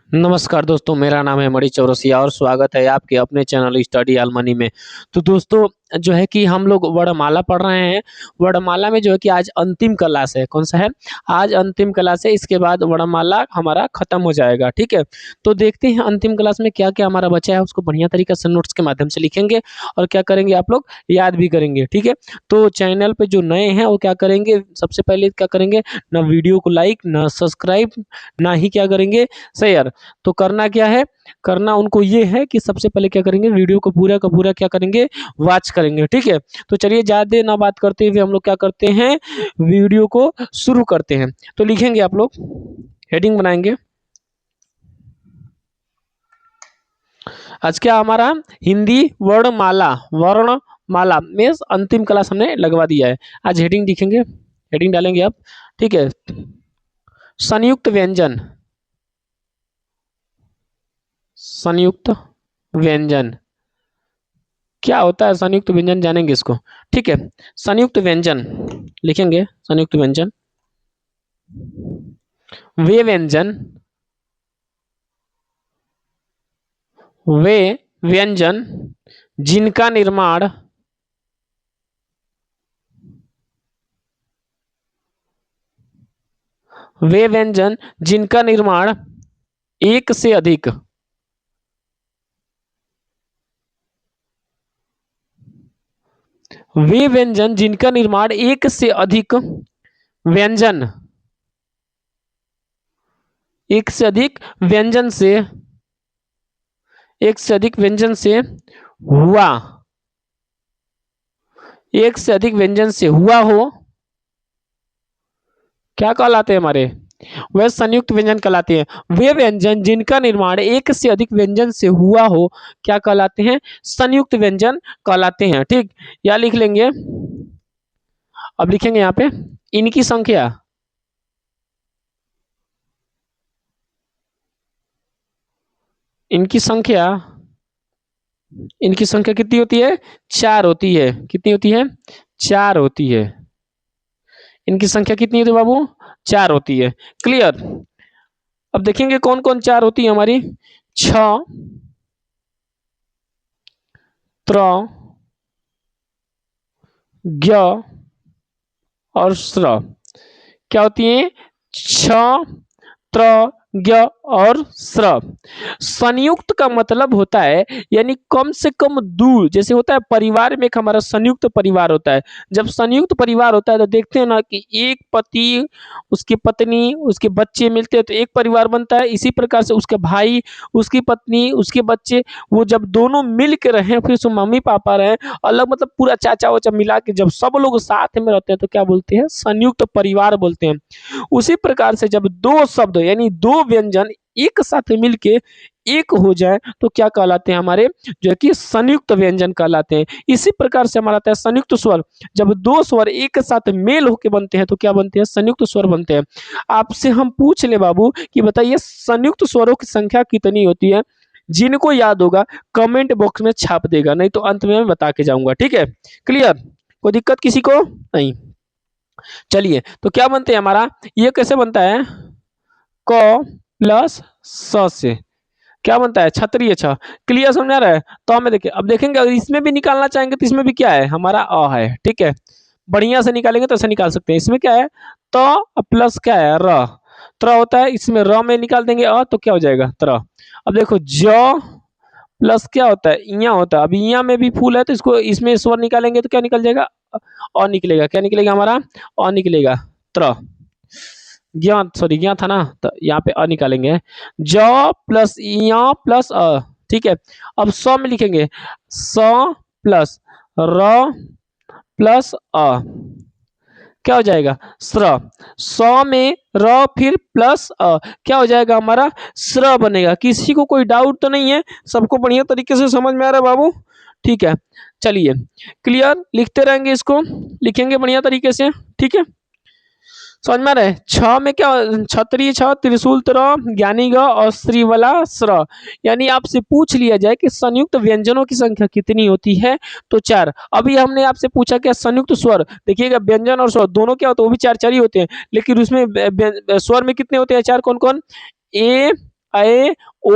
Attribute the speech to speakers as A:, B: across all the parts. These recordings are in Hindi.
A: नमस्कार दोस्तों, मेरा नाम है मणि चौरसिया और स्वागत है आपके अपने चैनल स्टडी ऑल मनी में। तो दोस्तों जो है कि हम लोग वर्णमाला पढ़ रहे हैं। वर्णमाला में जो है कि आज अंतिम क्लास है। कौन सा है? आज अंतिम क्लास है। इसके बाद वर्णमाला हमारा खत्म हो जाएगा। ठीक है, तो देखते हैं अंतिम क्लास में क्या क्या हमारा बचा है। उसको बढ़िया तरीके से नोट्स के माध्यम से लिखेंगे और क्या करेंगे, आप लोग याद भी करेंगे। ठीक है, तो चैनल पे जो नए हैं वो क्या करेंगे, सबसे पहले क्या करेंगे, ना वीडियो को लाइक, ना सब्सक्राइब, ना ही क्या करेंगे, शेयर। तो करना क्या है, करना उनको ये है कि सबसे पहले क्या करेंगे, वीडियो को पूरा का पूरा क्या करेंगे, वॉच करेंगे। ठीक है, तो चलिए ज़्यादा ना बात करते हुए हम लोग क्या करते हैं, वीडियो को शुरू करते हैं। तो लिखेंगे आप लोग, हेडिंग बनाएंगे। आज क्या हमारा हिंदी वर्णमाला, वर्णमाला में अंतिम क्लास हमने लगवा दिया है। आज हेडिंग लिखेंगे, हेडिंग डालेंगे आप। ठीक है, संयुक्त व्यंजन, संयुक्त व्यंजन क्या होता है, संयुक्त व्यंजन जानेंगे इसको। ठीक है, संयुक्त व्यंजन लिखेंगे। संयुक्त व्यंजन वे व्यंजन, वे व्यंजन जिनका निर्माण वे व्यंजन जिनका निर्माण एक से अधिक वे व्यंजन जिनका निर्माण एक से अधिक व्यंजन, एक से अधिक व्यंजन से, एक से अधिक व्यंजन से हुआ, एक से अधिक व्यंजन से हुआ हो, क्या कहलाते हैं हमारे, वह संयुक्त व्यंजन कहलाते हैं। वे व्यंजन जिनका निर्माण एक से अधिक व्यंजन से हुआ हो क्या कहलाते हैं, संयुक्त व्यंजन कहलाते हैं। ठीक, या लिख लेंगे। अब लिखेंगे यहाँ पे इनकी संख्या, इनकी संख्या, इनकी संख्या कितनी होती है, चार होती है। कितनी होती है, चार होती है। इनकी संख्या कितनी होती है बाबू, चार होती है। क्लियर। अब देखेंगे कौन कौन चार होती है हमारी, छ, त्र, ज्ञ और स्र। क्या होती है, छ, त्र, ज्ञ और स्र। संयुक्त का मतलब होता है यानी कम से कम दूर, जैसे होता है परिवार में एक हमारा संयुक्त परिवार होता है। जब संयुक्त परिवार होता है तो देखते हैं ना कि एक पति, उसकी पत्नी, उसके बच्चे मिलते हैं तो एक परिवार बनता है। इसी प्रकार से उसके भाई, उसकी पत्नी, उसके बच्चे, वो जब दोनों मिल के रहे, फिर उसमें मम्मी पापा रहे अलग, मतलब पूरा चाचा वाचा मिला के जब सब लोग साथ में रहते हैं तो क्या बोलते हैं, संयुक्त परिवार बोलते हैं। उसी प्रकार से जब दो शब्द यानी दो व्यंजन एक साथ मिलके एक हो जाए तो क्या कहलाते हैं हमारे, जो है कि संयुक्त व्यंजन कहलाते हैं। इसी प्रकार से हमारा आता है संयुक्त स्वर। जब दो स्वर एक साथ मेल होके बनते हैं तो क्या बनते हैं, संयुक्त स्वर बनते हैं। आपसे हम पूछ ले बाबू कि बताइए संयुक्त स्वरों की संख्या कितनी होती है। जिनको याद होगा कमेंट बॉक्स में छाप देगा, नहीं तो अंत में मैं बता के जाऊंगा। ठीक है, क्लियर, कोई दिक्कत किसी को नहीं। चलिए, तो क्या बनते हैं हमारा, ये कैसे बनता है, क प्लस स से क्या बनता है, क्षत्रिय छ। क्लियर, समझ आ रहा है। तो हमें देखिए, अब देखेंगे अगर इसमें भी निकालना चाहेंगे तो इसमें भी क्या है हमारा अ है। ठीक है, बढ़िया से निकालेंगे तो ऐसे निकाल सकते हैं। इसमें क्या है, तो प्लस क्या है, र, त्र होता है। इसमें र में निकाल देंगे अ तो क्या हो जाएगा, त्र। अब देखो ज प्लस क्या होता है, इया होता है। अब इया में भी फूल है तो इसको, इसमें स्वर निकालेंगे तो क्या निकल जाएगा, अ निकलेगा। क्या निकलेगा हमारा, अ निकलेगा, त्र। ज्ञात, सॉरी ज्ञात था ना, तो यहाँ पे अ निकालेंगे। ज प्लस या प्लस अ। ठीक है, अब स में लिखेंगे, स प्लस र प्लस अ, क्या हो जाएगा, स्र। स में र फिर प्लस अ, क्या हो जाएगा हमारा, स्र बनेगा। किसी को कोई डाउट तो नहीं है, सबको बढ़िया तरीके से समझ में आ रहा है बाबू। ठीक है, चलिए क्लियर, लिखते रहेंगे इसको, लिखेंगे बढ़िया तरीके से। ठीक है, समझ में आ रहा है। छ में क्या, क्षत्रिय छ, त्रिशूल त्र, ज्ञानी ग और श्रीवला स्र। यानी आपसे पूछ लिया जाए कि संयुक्त व्यंजनों की संख्या कितनी होती है, तो चार। अभी हमने आपसे पूछा क्या, संयुक्त स्वर। देखिएगा व्यंजन और स्वर दोनों क्या होते हैं, वो भी चार चार ही होते हैं, लेकिन उसमें स्वर में कितने होते हैं, चार। कौन कौन, ए ए ओ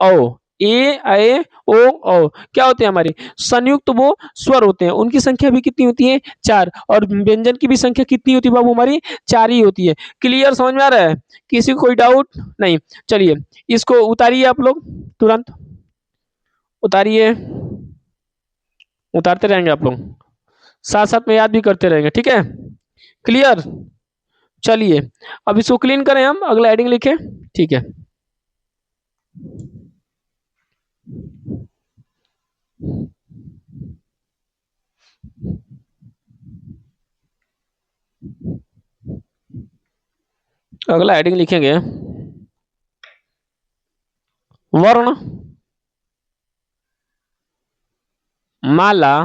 A: औ, ए ए ओ औ क्या होते हैं हमारे संयुक्त वो स्वर होते हैं। उनकी संख्या भी कितनी होती है 4 और व्यंजन की भी संख्या कितनी होती है बाबू हमारी 4 ही होती है। क्लियर समझ में आ रहा है? किसी को कोई डाउट? नहीं। चलिए इसको उतारिए आप लोग तुरंत। उतारिए। उतारते रहेंगे आप लोग। साथ-साथ में याद भी करते रहेंगे, ठीक है? क्लियर? चलिए अब इसको क्लीन करें हम, अगला हेडिंग लिखें। ठीक है। अगला हेडिंग लिखेंगे वर्ण माला।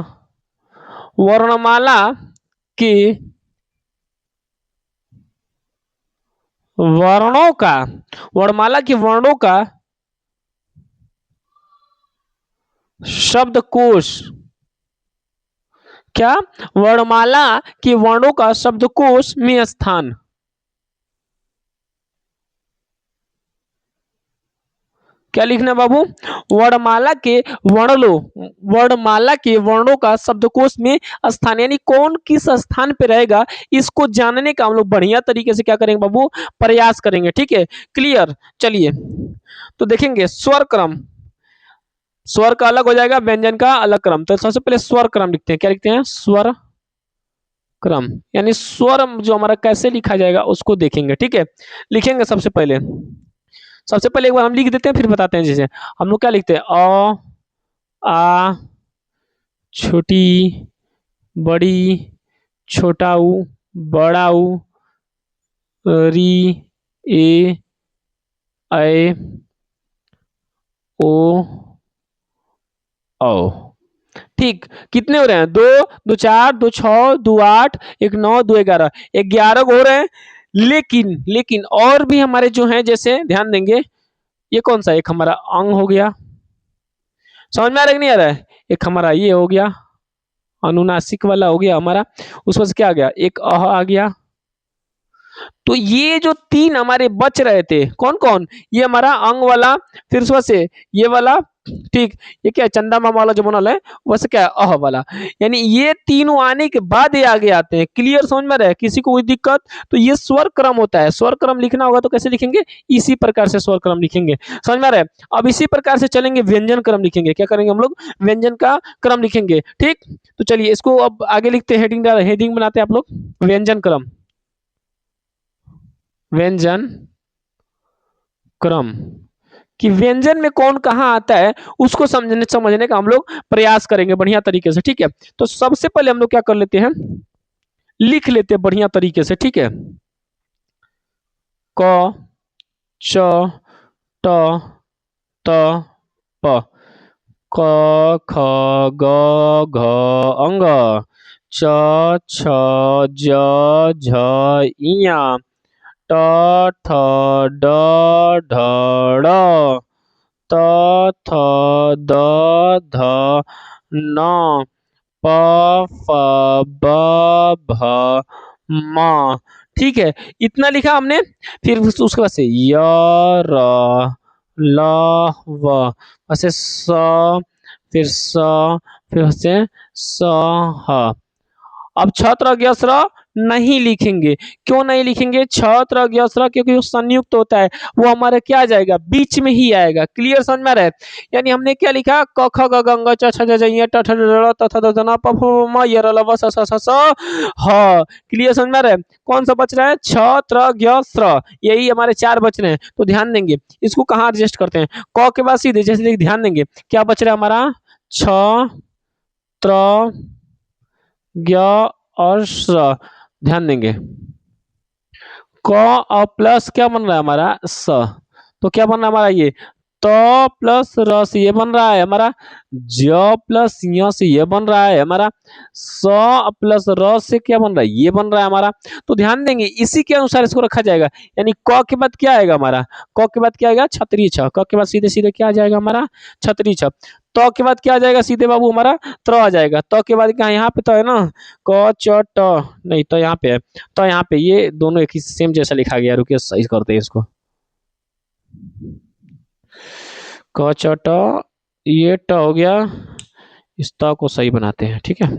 A: वर्णमाला की वर्णों का, वर्णमाला की वर्णों का शब्दकोश। क्या? वर्णमाला की वर्णों का शब्दकोश में स्थान। क्या लिखना है बाबू? वर्णमाला के वर्णों, वर्णमाला के वर्णों का शब्दकोश में स्थान, यानी कौन किस स्थान पे रहेगा इसको जानने का हम लोग बढ़िया तरीके से क्या करेंगे बाबू? प्रयास करेंगे, ठीक है? क्लियर? चलिए तो देखेंगे स्वर क्रम। स्वर का अलग हो जाएगा, व्यंजन का अलग क्रम। तो सबसे पहले स्वर क्रम लिखते हैं। क्या लिखते हैं? स्वर क्रम, यानी स्वर जो हमारा कैसे लिखा जाएगा उसको देखेंगे, ठीक है? लिखेंगे सबसे पहले एक बार हम लिख देते हैं फिर बताते हैं। जैसे हम लोग क्या लिखते हैं? अ आ छोटी बड़ी छोटा ऊ बड़ा ऊ री ए ऐ ओ औ। ठीक, कितने हो रहे हैं? 2 2 4 2 6 2 8 1 9 2 11 11 हो रहे हैं। लेकिन और भी हमारे जो हैं, जैसे ध्यान देंगे ये कौन सा? एक हमारा अंग हो गया। समझ में आ रहा है कि नहीं आ रहा है? एक हमारा ये हो गया, अनुनासिक वाला हो गया हमारा। उसमें से क्या आ गया? एक अह आ गया। तो ये जो 3 हमारे बच रहे थे, कौन-कौन? ये हमारा अंग वाला, फिर उसमें से ये वाला, ठीक। ये क्या है? चंदा मामा वाला जो बनल है, वैसे क्या है? अह वाला। यानी ये तीनों आने के बाद ये आगे आते हैं। क्लियर समझ में आ रहा है? किसी को कोई दिक्कत? तो ये स्वर क्रम होता है। स्वर क्रम लिखना होगा तो कैसे लिखेंगे? इसी प्रकार से स्वर क्रम लिखेंगे। समझ में आ रहा है? अब इसी प्रकार से चलेंगे, व्यंजन क्रम लिखेंगे। क्या करेंगे हम लोग? व्यंजन का क्रम लिखेंगे, ठीक? तो चलिए इसको अब आगे लिखते हैं, हेडिंग बनाते हैं आप लोग। व्यंजन क्रम। व्यंजन क्रम कि व्यंजन में कौन कहाँ आता है उसको समझने समझने का हम लोग प्रयास करेंगे बढ़िया तरीके से, ठीक है? तो सबसे पहले हम लोग क्या कर लेते हैं? लिख लेते हैं बढ़िया तरीके से, ठीक है? क च ट त प क ख ग घ अंग च छ ज झ इया ट ठ ड ढ ड़ त थ द ध न प फ ब भ म। ठीक है, इतना लिखा हमने। फिर उसके बाद से य र ल व, वैसे स, फिर स, फिर से स ह। अब छत्र अज्ञस्र नहीं लिखेंगे। क्यों नहीं लिखेंगे छत्र अज्ञस्र? क्योंकि वो संयुक्त होता है, वो हमारा क्या आ जाएगा? बीच में ही आएगा। क्लियर समझ में आ रहा है? यानी हमने क्या लिखा? क ख ग घ ङ च छ ज झ ञ ट ठ ड ढ त थ द ध न प फ ब म य र ल व स स स ह। क्लियर समझ में आ रहा है? कौन सा बच रहा है? छत्र अज्ञस्र। यही हमारे 4 बच रहे हैं, तो ध्यान देंगे। इसको कहाँ एडजस्ट करते हैं? क के बाद सीधे जैसे ध्यान देंगे क्या बच रहा है हमारा? छ त्र ज्ञ और श्र। ध्यान देंगे क और प्लस क्या बन रहा है हमारा? स। तो क्या बन रहा है हमारा? ये त प्लस र से ये बन रहा है हमारा। ज प्लस य से ये बन रहा है हमारा। स प्लस र से क्या बन रहा है? ये बन रहा है हमारा। तो ध्यान देंगे इसी के अनुसार इसको रखा जाएगा। यानी क के बाद क्या आएगा हमारा? क के बाद क्या आएगा? छतरी छ। क के बाद सीधे सीधे क्या आ जाएगा हमारा? छतरी छ। त के बाद क्या आ जाएगा सीधे बाबू? हमारा त्र आ जाएगा। त के बाद क्या यहाँ पे तो है ना? क च ट, नहीं तो यहाँ पे है। तो यहाँ पे ये दोनों एक ही सेम जैसा लिखा गया। रुकिए सही करते हैं इसको। क च ट, ये ट हो गया, इस त को सही बनाते हैं, ठीक है।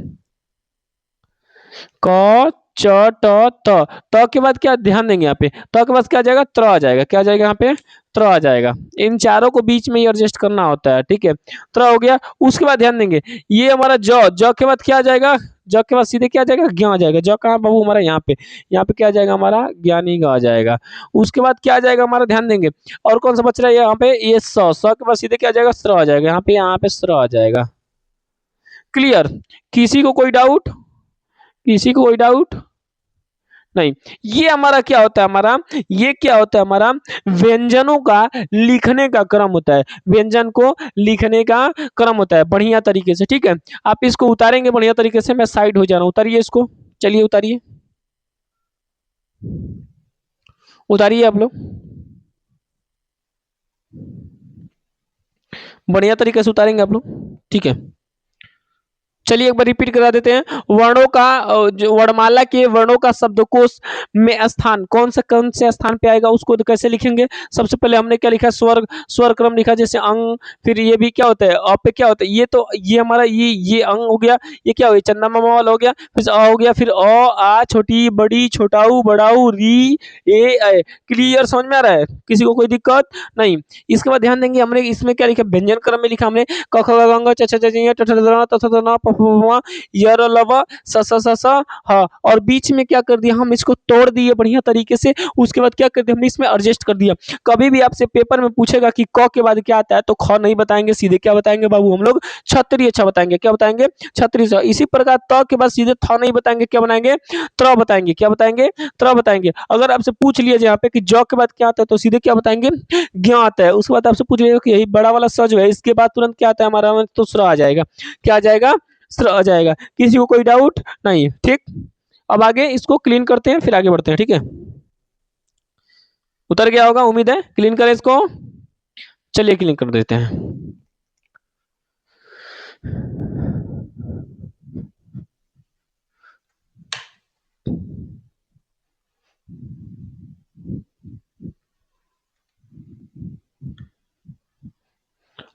A: क च ट त, त के बाद क्या ध्यान देंगे यहाँ पे, त के बाद क्या आ जाएगा, त्र आ जाएगा, क्या आ जाएगा यहाँ पे, त्र आ जाएगा। इन चारों को बीच में ही एडजस्ट करना होता है, ठीक है। त्र हो गया, उसके बाद ध्यान देंगे ये हमारा ज, ज के बाद क्या आ जाएगा, ज के बाद सीधे क्या आ जाएगा, ज्ञ आ जाएगा। ज कहाँ बाबू हमारा, यहाँ पे क्या आ जाएगा हमारा, ज्ञानी ग आ जाएगा। उसके बाद क्या आ जाएगा हमारा, ध्यान देंगे और कौन सा बच रहा है यहाँ पे, ये स, स के बाद सीधे क्या आ जाएगा, स्र आ जाएगा, यहाँ पे स्र आ जाएगा। क्लियर, किसी को कोई डाउट, किसी को कोई डाउट नहीं। ये हमारा क्या होता है, हमारा ये क्या होता है, हमारा व्यंजनों का लिखने का क्रम होता है, व्यंजन को लिखने का क्रम होता है बढ़िया तरीके से, ठीक है। आप इसको उतारेंगे बढ़िया तरीके से, मैं साइड हो जा रहा हूं, उतारिए इसको, चलिए उतारिए, उतारिए आप लोग, बढ़िया तरीके से उतारेंगे आप लोग, ठीक है। चलिए एक बार रिपीट करा देते हैं। वर्णों का जो वर्णमाला के वर्णों का शब्दकोश में स्थान कौन से स्थान पे आएगा, उसको तो कैसे लिखेंगे। सबसे पहले हमने क्या लिखा, स्वर स्वर क्रम लिखा, जैसे अंग, फिर ये भी क्या होता है, अ पे क्या होता है, ये तो ये हमारा ये अंग हो गया, ये क्या हो गया, चंदा मामा वाला हो गया, फिर अ हो गया, फिर अ आ छोटी बड़ी छोटाऊ बड़ाऊ री ए। क्लियर, समझ में आ रहा है, किसी को कोई दिक्कत नहीं। इसके बाद ध्यान देंगे हमने इसमें क्या लिखा, व्यंजन क्रम में लिखा हमने क ख ग घ च छ ज झ ट ठ ड ढ त थ द न प फ ब भ य र ल व स स स स ह। और बीच में क्या कर दिया, हम इसको तोड़ दिए बढ़िया तरीके से। उसके बाद क्या कर दिया, हमने इसमें एडजस्ट कर दिया। कभी भी आपसे पेपर में पूछेगा कि क के बाद क्या आता है, तो ख नहीं बताएंगे, सीधे क्या बताएंगे बाबू, हम लोग क्षत्रिय छ बताएंगे, क्या बताएंगे, क्षत्रिय छ। इसी प्रकार त के बाद सीधे थ नहीं बताएंगे, क्या बनाएंगे, त्र बताएंगे, क्या बताएंगे, त्र बताएंगे। अगर आपसे पूछ लिया यहाँ पे कि ज के बाद क्या आता है, तो सीधे क्या बताएंगे, ज्ञ आता है। उसके बाद आपसे पूछ लिया कि यही बड़ा वाला स जो है, इसके बाद तुरंत क्या आता है हमारा, तो स्र आ जाएगा, क्या आ जाएगा, स्र आ जाएगा। किसी को कोई डाउट नहीं, ठीक। अब आगे इसको क्लीन करते हैं, फिर आगे बढ़ते हैं, ठीक है। उतर गया होगा, उम्मीद है, क्लीन करें इसको, चलिए क्लीन कर देते हैं।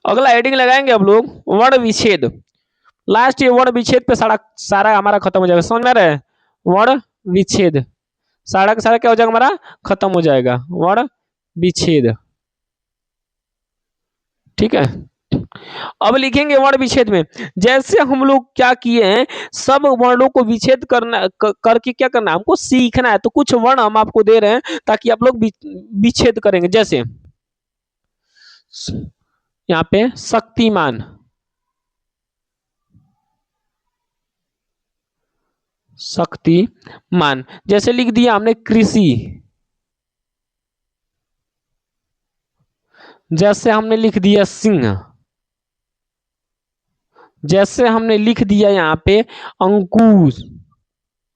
A: अगला हेडिंग लगाएंगे अब लोग, वर्ण विच्छेद। लास्ट ये वर्ण विच्छेद पे सारा सारा हमारा खत्म हो जाएगा, समझ में आ रहा है, वर्ण विच्छेद, सारा का सारा क्या हो जाएगा हमारा, खत्म हो जाएगा, वर्ण विच्छेद, ठीक है। अब लिखेंगे वर्ण विच्छेद में, जैसे हम लोग क्या किए हैं, सब वर्णों को विच्छेद करना करके क्या करना है, हमको सीखना है। तो कुछ वर्ण हम आपको दे रहे हैं ताकि आप लोग विच्छेद करेंगे। जैसे यहाँ पे शक्तिमान, शक्तिमान, जैसे लिख दिया हमने कृषि, जैसे हमने लिख दिया सिंह, जैसे हमने लिख दिया यहाँ पे अंकुश,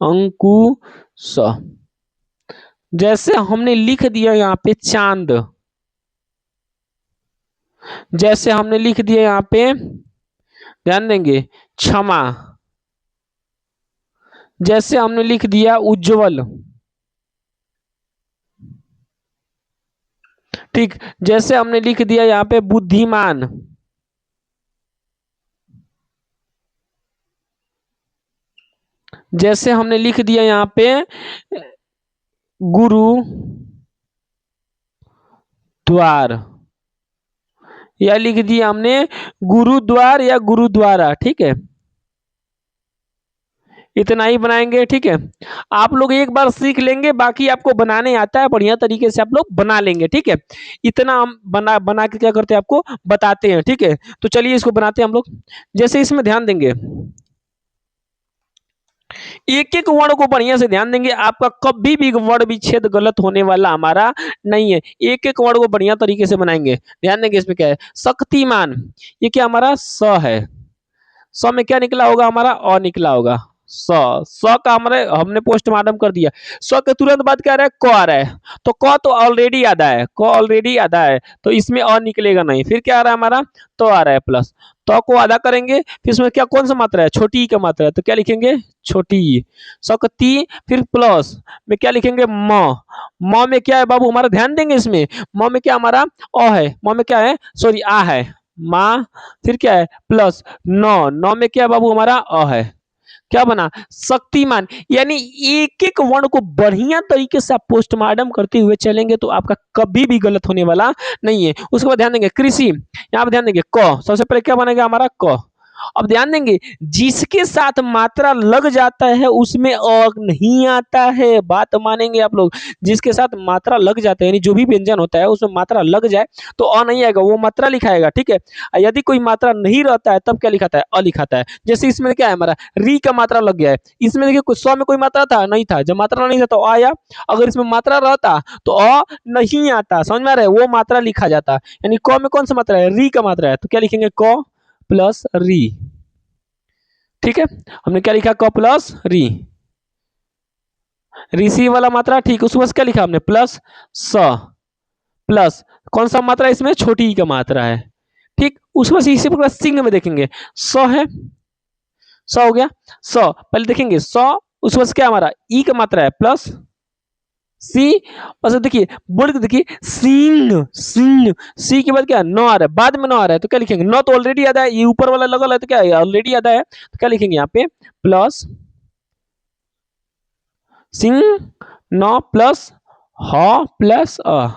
A: अंकुश, जैसे हमने लिख दिया यहाँ पे चांद, जैसे हमने लिख दिया यहाँ पे, ध्यान देंगे, क्षमा, जैसे हमने लिख दिया उज्जवल, ठीक, जैसे हमने लिख दिया यहाँ पे बुद्धिमान, जैसे हमने लिख दिया यहाँ पे गुरु द्वार, या लिख दिया हमने गुरुद्वार या गुरुद्वारा, ठीक है। इतना ही बनाएंगे, ठीक है। आप लोग एक बार सीख लेंगे, बाकी आपको बनाने आता है, बढ़िया तरीके से आप लोग बना लेंगे, ठीक है। इतना हम बना बना के क्या करते हैं, आपको बताते हैं, ठीक है। तो चलिए इसको बनाते हैं हम लोग। जैसे इसमें ध्यान देंगे, एक एक वर्ण को बढ़िया से ध्यान देंगे, आपका कभी भी वर्ण विच्छेद गलत होने वाला हमारा नहीं है। एक एक वर्ण को बढ़िया तरीके से बनाएंगे। ध्यान देंगे इसमें क्या है, शक्तिमान, ये क्या हमारा स है, स में क्या निकला होगा हमारा, अ निकला होगा, स का हमने पोस्टमार्टम कर दिया। स के तुरंत बाद क्या आ रहा है, क आ रहा है। तो क तो ऑलरेडी आधा है, क ऑलरेडी आधा है, तो इसमें अ निकलेगा नहीं। फिर क्या आ रहा है हमारा, तो आ रहा है प्लस। तो को आधा करेंगे, फिर इसमें क्या कौन सा मात्रा है, छोटी ई का मात्रा है, तो क्या लिखेंगे, छोटी ई। स का ती, फिर प्लस में क्या लिखेंगे, म में क्या है बाबू हमारा, ध्यान देंगे इसमें। म में क्या हमारा अ है, म में क्या है, सॉरी आ है, माँ, फिर क्या है प्लस नौ, नौ में क्या है बाबू हमारा अ है। क्या बना, शक्तिमान। यानी एक एक वर्ण को बढ़िया तरीके से आप पोस्टमार्टम करते हुए चलेंगे तो आपका कभी भी गलत होने वाला नहीं है। उसके बाद ध्यान देंगे कृषि, यहाँ पे ध्यान देंगे क, सबसे पहले क्या बनेगा हमारा क। अब ध्यान देंगे जिसके साथ मात्रा लग जाता है उसमें अ नहीं आता है, बात मानेंगे आप लोग। जिसके साथ मात्रा लग जाता है यानी जो भी व्यंजन होता है उसमें मात्रा लग जाए तो अ नहीं आएगा, वो मात्रा लिखाएगा, ठीक है। यदि कोई मात्रा नहीं रहता है तब क्या लिखाता है, अ लिखाता है। जैसे इसमें क्या है हमारा, री का मात्रा लग गया है। इसमें देखिए कुछ सौ में कोई मात्रा था नहीं था, जब मात्रा नहीं था तो अ आया। अगर इसमें मात्रा रहता तो अ नहीं आता, समझ में आ रहा है, वो मात्रा लिखा जाता। यानी क में कौन सा मात्रा है, री का मात्रा है, तो क्या लिखेंगे क प्लस री। ठीक है, हमने क्या लिखा, क प्लस री, ऋषि वाला मात्रा, ठीक। उसके बाद क्या लिखा हमने, प्लस स, प्लस कौन सा मात्रा है इसमें, छोटी ई का मात्रा है, ठीक। उसके बाद इसी प्रकार सिग्न में देखेंगे, स है, स हो गया, स पहले देखेंगे स, उसके बाद क्या हमारा ई का मात्रा है प्लस सी, और देखिए बोल के देखिए सिंह, सिंह, सी के बाद क्या नौ आ रहा है, बाद में नौ आ रहा है, तो क्या लिखेंगे, नौ तो ऑलरेडी आधा है, ये ऊपर वाला लगल है तो क्या है ऑलरेडी आधा है, तो क्या लिखेंगे यहाँ पे प्लस सिंह, नौ प्लस ह प्लस अ,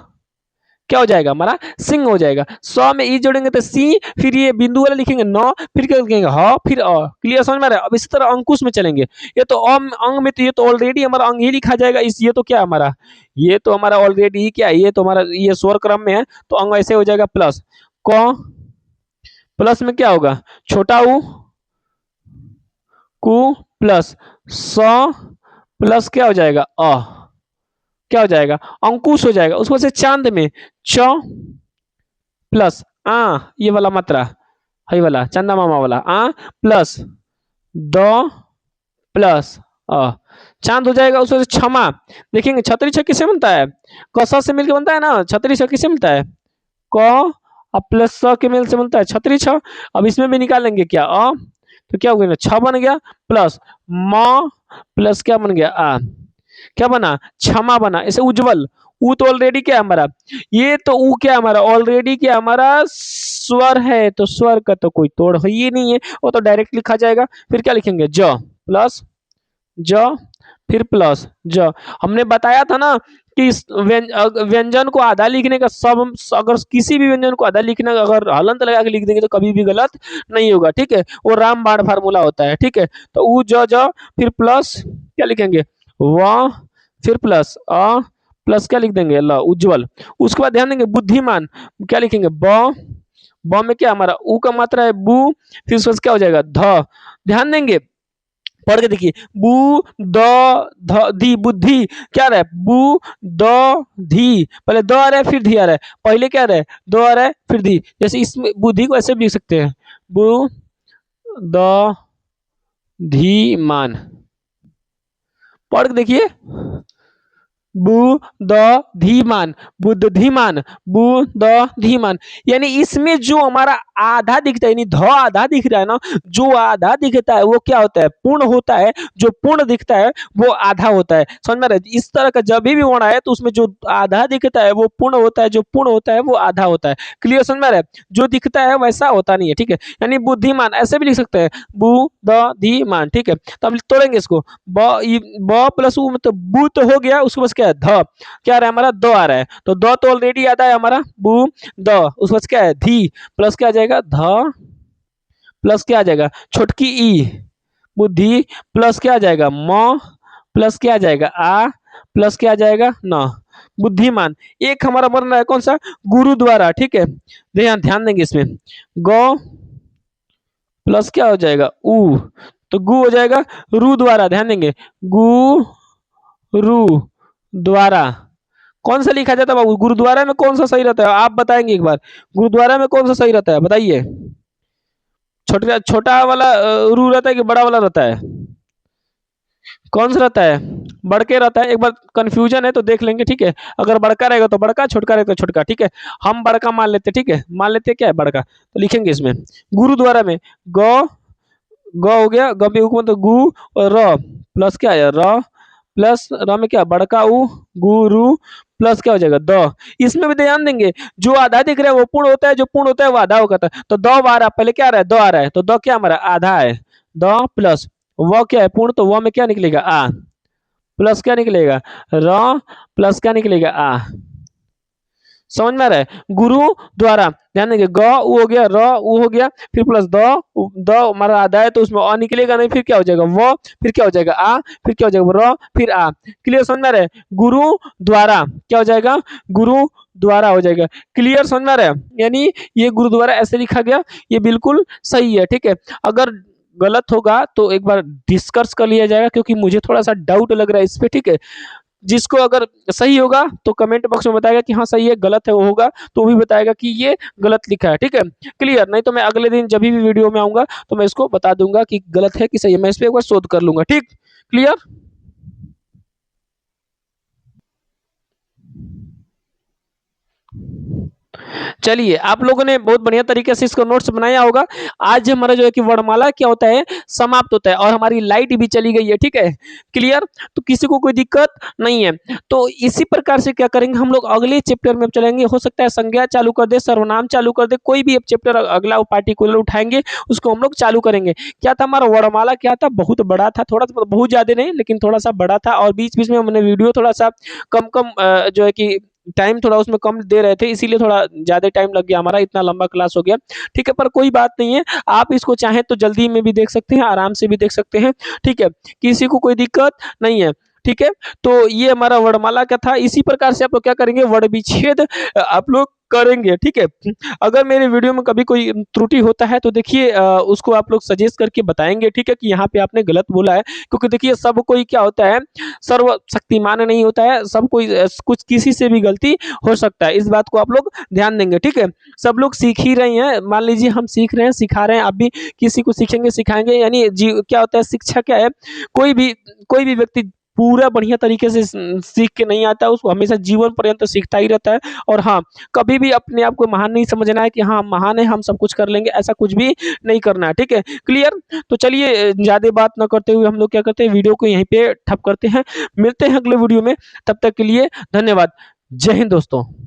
A: क्या हो जाएगा हमारा, सिंह हो जाएगा। सौ में ई जोड़ेंगे तो सी, फिर ये बिंदु वाला लिखेंगे नौ, फिर क्या लिखेंगे ह, फिर अ। क्लियर समझ में आ रहा है। अब इसी तरह अंकुश में चलेंगे, ये तो अंग में, तो ये तो ऑलरेडी हमारा अंग ही लिखा जाएगा। इस ये तो क्या हमारा, ये तो हमारा ऑलरेडी क्या है, ये तो हमारा ये स्वर क्रम में है, तो अंग ऐसे हो जाएगा प्लस क, प्लस में क्या होगा, छोटा ऊ, कु, प्लस स, प्लस क्या हो जाएगा अ, क्या हो जाएगा अंकुश हो जाएगा। उसको से चांद में च प्लस आ, ये वाला मात्रा है वाला चंदा मामा वाला आ, प्लस द, प्लस अ, चांद हो जाएगा। उसको से क्षमा, देखेंगे छतरी छ किससे बनता है, क स से मिलकर बनता है ना, छतरी छ किससे मिलता है, क और प्लस स के मेल से बनता है छतरी छ। अब इसमें भी निकालेंगे क्या अ, तो क्या हो गया, छ बन गया, प्लस म, प्लस क्या बन गया आ, क्या बना, क्षमा बना। ऐसे उज्जवल, ऊ तो ऑलरेडी क्या है हमारा, ये तो ऊ क्या है हमारा ऑलरेडी क्या हमारा स्वर है, तो स्वर का तो कोई तोड़ है ही नहीं है, वो तो डायरेक्ट लिखा जाएगा। फिर क्या लिखेंगे ज प्लस ज, फिर प्लस ज। हमने बताया था ना कि इस व्यंजन को आधा लिखने का सब, अगर किसी भी व्यंजन को आधा लिखने का अगर हलंत लगा के लिख देंगे तो कभी भी गलत नहीं होगा, ठीक है। वो रामबाण फार्मूला होता है, ठीक है। तो ऊ ज, फिर प्लस क्या लिखेंगे व, फिर प्लस अ, प्लस क्या लिख देंगे ल, उज्जवल। उसके बाद ध्यान देंगे बुद्धिमान, क्या लिखेंगे ब, ब में क्या हमारा ऊ का मात्रा है बू, फिर उसके बाद क्या हो जाएगा ध। ध्यान देंगे पढ़ के देखिए, बू द ध धी, बुद्धि, क्या आ रहा है बू द धी, पहले द आ रहा है फिर धी आ रहा है, पहले क्या आ रहा है दो आ रहा है फिर धी। जैसे इसमें बुद्धि को ऐसे भी लिख सकते हैं, बू द धीमान, पढ़ के देखिए बुद्धीमान, बुद्धिमान, बुद्धिमान। यानी इसमें जो हमारा आधा दिखता है यानी ध आधा दिख रहा है ना, जो आधा दिखता है वो क्या होता है पूर्ण होता है, जो पूर्ण दिखता है वो आधा होता है। समझ में आ रहा है। इस तरह का जब भी वर्ण आए तो उसमें जो आधा दिखता है वो पूर्ण होता है, जो पूर्ण होता है वो आधा होता है। क्लियर समझ में आ रहा है। जो दिखता है वैसा होता नहीं है, ठीक है। यानी बुद्धिमान ऐसे भी लिख सकते हैं बुद्धिमान, ठीक है। तो अब तोड़ेंगे इसको, ब प्लस उ मतलब बू तो हो गया, उसके बाद क्या है ध, क्या आ रहा है हमारा दो आ रहा है, तो द तो ऑलरेडी आता है हमारा बू द, उसके बाद क्या है धी, प्लस क्या आ जाएगा ध, प्लस क्या आ जाएगा छोटकी ई बुद्धि, प्लस क्या आ जाएगा म, प्लस क्या आ जाएगा आ, प्लस क्या आ जाएगा न, बुद्धिमान। एक हमारा बन रहा है कौन सा, गुरु द्वारा, ठीक है। ध्यान ध्यान देंगे इसमें, गौ प्लस क्या हो जाएगा ऊ, तो गु हो जाएगा रू द्वारा। ध्यान देंगे गु रू द्वारा, कौन सा लिखा जाता है बाबू, गुरुद्वारा में कौन सा सही रहता है आप बताएंगे एक बार, गुरुद्वारा में कौन सा सही रहता है बताइए। छोटा छोटा वाला रू रहता है कि बड़ा वाला रहता है, कौन सा रहता है? बढ़के रहता है। एक बार कंफ्यूजन है तो देख लेंगे, ठीक है। अगर बड़का रहेगा तो बड़का, छोटका रहेगा तो छोटका, ठीक है। हम बड़का मान लेते हैं, ठीक है। मान लेते हैं क्या है बड़का, तो लिखेंगे इसमें गुरुद्वारा में ग, ग हो गया, ग पे उ मतलब गु, और र प्लस क्या है र, प्लस र में क्या बड़का उ, गुरु प्लस क्या हो जाएगा द। इसमें भी ध्यान देंगे, जो आधा दिख रहा है वो पूर्ण होता है, जो पूर्ण होता है वो आधा होता है। तो द आ रहा है, पहले क्या आ रहा है, द आ रहा है, तो द क्या हमारा आधा है। द प्लस व क्या है पूर्ण, तो व में क्या निकलेगा आ, प्लस क्या निकलेगा र, प्लस क्या निकलेगा आ। समझ में आ रहा है? गुरु द्वारा, ध्यान देंगे ग उ हो गया, र उ हो गया, फिर प्लस द हमारा आधा है तो उसमें अ निकलेगा नहीं, फिर क्या हो जाएगा व, फिर क्या हो जाएगा आ, फिर क्या हो जाएगा र, फिर आ। क्लियर समझ में आ रहा है? गुरु द्वारा क्या हो जाएगा, गुरु द्वारा हो जाएगा। क्लियर समझ में आ रहा है? यानी ये गुरुद्वारा ऐसे लिखा गया, ये बिल्कुल सही है, ठीक है। अगर गलत होगा तो एक बार डिस्कस कर लिया जाएगा, क्योंकि मुझे थोड़ा सा डाउट लग रहा है इस पे, ठीक है। जिसको अगर सही होगा तो कमेंट बॉक्स में बताएगा कि हाँ सही है, गलत है वो होगा तो वो भी बताएगा कि ये गलत लिखा है, ठीक है। क्लियर? नहीं तो मैं अगले दिन जब भी वीडियो में आऊंगा तो मैं इसको बता दूंगा कि गलत है कि सही है, मैं इस पे एक बार शोध कर लूंगा, ठीक। क्लियर? चलिए, आप लोगों ने बहुत बढ़िया तरीके से इसको नोट्स बनाया होगा। आज हमारा जो है कि वर्णमाला क्या होता है, समाप्त होता है, और हमारी लाइट भी चली गई है, ठीक है। क्लियर? तो किसी को कोई दिक्कत नहीं है। तो इसी प्रकार से क्या करेंगे हम लोग, अगले चैप्टर में चलेंगे। हो सकता है संज्ञा चालू कर दे, सर्वनाम चालू कर दे, कोई भी एक चैप्टर अगला पार्टिकुलर उठाएंगे, उसको हम लोग चालू करेंगे। क्या था हमारा वर्णमाला, क्या था, बहुत बड़ा था, थोड़ा सा बहुत ज्यादा नहीं लेकिन थोड़ा सा बड़ा था, और बीच बीच में हमने वीडियो थोड़ा सा कम कम जो है कि टाइम थोड़ा उसमें कम दे रहे थे, इसीलिए थोड़ा ज़्यादा टाइम लग गया हमारा, इतना लंबा क्लास हो गया। ठीक है, पर कोई बात नहीं है, आप इसको चाहें तो जल्दी में भी देख सकते हैं, आराम से भी देख सकते हैं, ठीक है, किसी को कोई दिक्कत नहीं है। ठीक है, तो ये हमारा वर्णमाला का था। इसी प्रकार से आप लोग क्या करेंगे, वर्ण विच्छेद आप लोग करेंगे, ठीक है। अगर मेरे वीडियो में कभी कोई त्रुटि होता है तो देखिए उसको आप लोग सजेस्ट करके बताएंगे, ठीक है, कि यहाँ पे आपने गलत बोला है। क्योंकि देखिए सब कोई क्या होता है, सर्व शक्तिमान नहीं होता है, सब कोई कुछ किसी से भी गलती हो सकता है, इस बात को आप लोग ध्यान देंगे, ठीक है। सब लोग सीख ही रहे हैं, मान लीजिए हम सीख रहे हैं, सिखा रहे हैं, आप भी किसी को सीखेंगे सिखाएंगे, यानी जी क्या होता है, शिक्षा क्या है, कोई भी व्यक्ति पूरा बढ़िया तरीके से सीख के नहीं आता, उसको हमेशा जीवन पर्यंत सीखता ही रहता है। और हाँ, कभी भी अपने आप को महान नहीं समझना है कि हाँ हम महान है, हम सब कुछ कर लेंगे, ऐसा कुछ भी नहीं करना है, ठीक है। क्लियर? तो चलिए ज़्यादा बात ना करते हुए हम लोग क्या करते हैं, वीडियो को यहीं पे ठप करते हैं। मिलते हैं अगले वीडियो में, तब तक के लिए धन्यवाद। जय हिंद दोस्तों।